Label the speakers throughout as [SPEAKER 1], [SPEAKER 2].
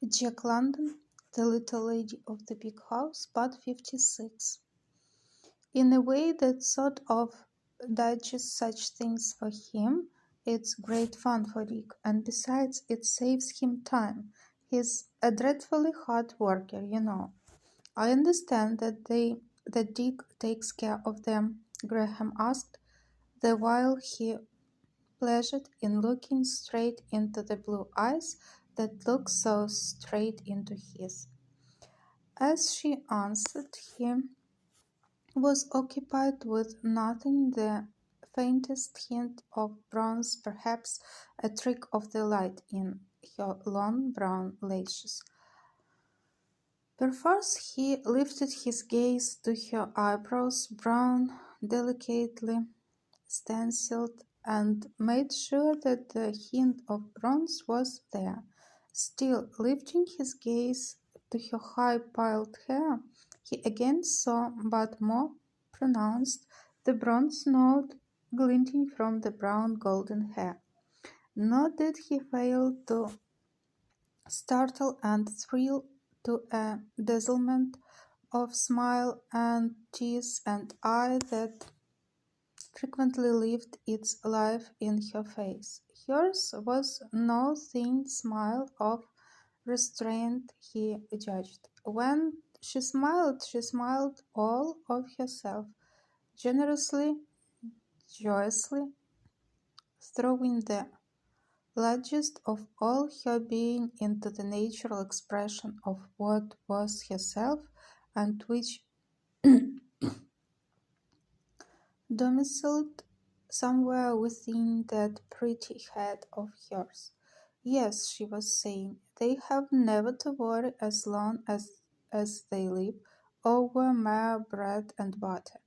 [SPEAKER 1] Jack London, The Little Lady of the Big House, Part 56. In a way that sort of digests such things for him, it's great fun for Dick, and besides, it saves him time. He's a dreadfully hard worker, you know. I understand that Dick takes care of them, Graham asked, the while he pleasured in looking straight into the blue eyes that looked so straight into his. As she answered, he was occupied with nothing the faintest hint of bronze, perhaps a trick of the light in her long brown lashes. Perforce he lifted his gaze to her eyebrows, brown, delicately stenciled, and made sure that the hint of bronze was there. Still, lifting his gaze to her high-piled hair, he again saw, but more pronounced, the bronze note glinting from the brown golden hair. Nor did he fail to startle and thrill to a dazzlement of smile and teeth and eye that frequently lived its life in her face. Hers was no thin smile of restraint, he judged. When she smiled all of herself, generously, joyously, throwing the largest of all her being into the natural expression of what was herself and which domiciled somewhere within that pretty head of hers. Yes, she was saying, they have never to worry as long as they live over mere bread and butter.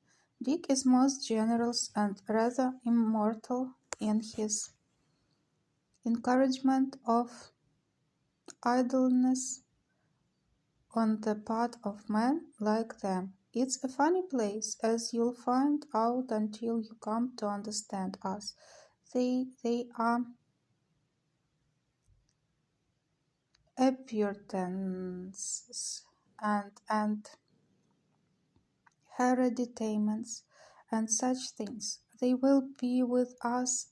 [SPEAKER 1] Dick is most generous and rather immortal in his encouragement of idleness on the part of men like them. It's a funny place, as you'll find out until you come to understand us. They are Puritans and hereditaments and such things. They will be with us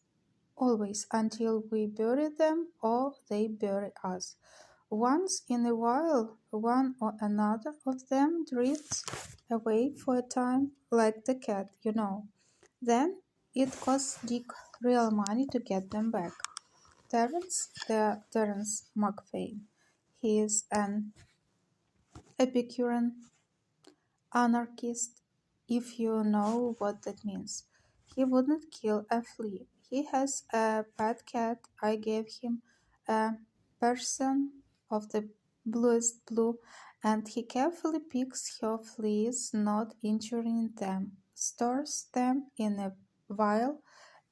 [SPEAKER 1] always until we bury them or they bury us. Once in a while, one or another of them drifts away for a time, like the cat, you know. Then it costs Dick real money to get them back. Terence McFane. He is an Epicurean anarchist, if you know what that means. He wouldn't kill a flea. He has a pet cat. I gave him a person of the bluest blue, and he carefully picks her fleas, not injuring them, stores them in a vial,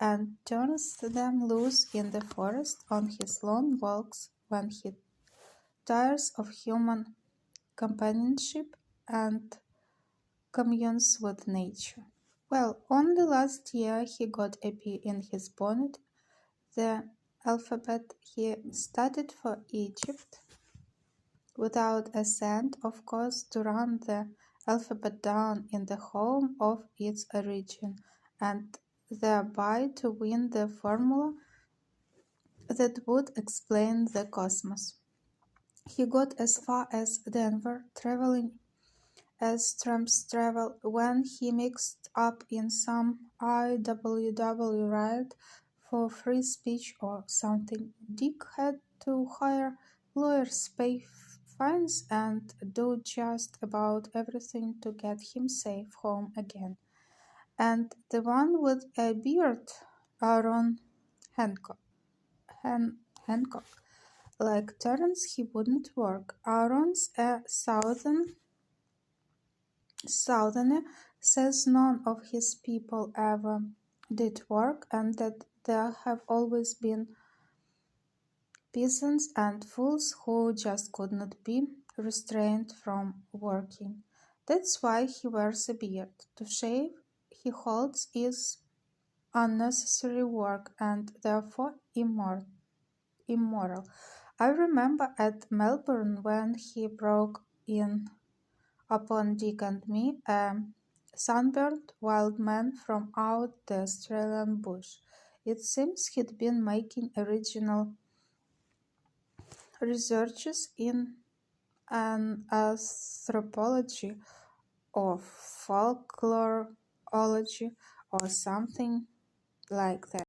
[SPEAKER 1] and turns them loose in the forest on his long walks when he tires of human companionship and communes with nature. Well, only last year he got a bee in his bonnet, the alphabet he studied for Egypt, without a cent, of course, to run the alphabet down in the home of its origin, and thereby to win the formula that would explain the cosmos. He got as far as Denver, traveling as tramps travel, when he mixed up in some IWW riot for free speech or something. Dick had to hire lawyers, pay fines, and do just about everything to get him safe home again. And the one with a beard, Aaron Hancock. Hancock. Like Terence, he wouldn't work. Aaron's a Southerner, says none of his people ever did work, and that there have always been peasants and fools who just could not be restrained from working. That's why he wears a beard. To shave, he holds, is unnecessary work and therefore immoral. I remember at Melbourne when he broke in upon Dick and me, a sunburned wild man from out the Australian bush. It seems he'd been making original researches in an anthropology or folklorology or something like that.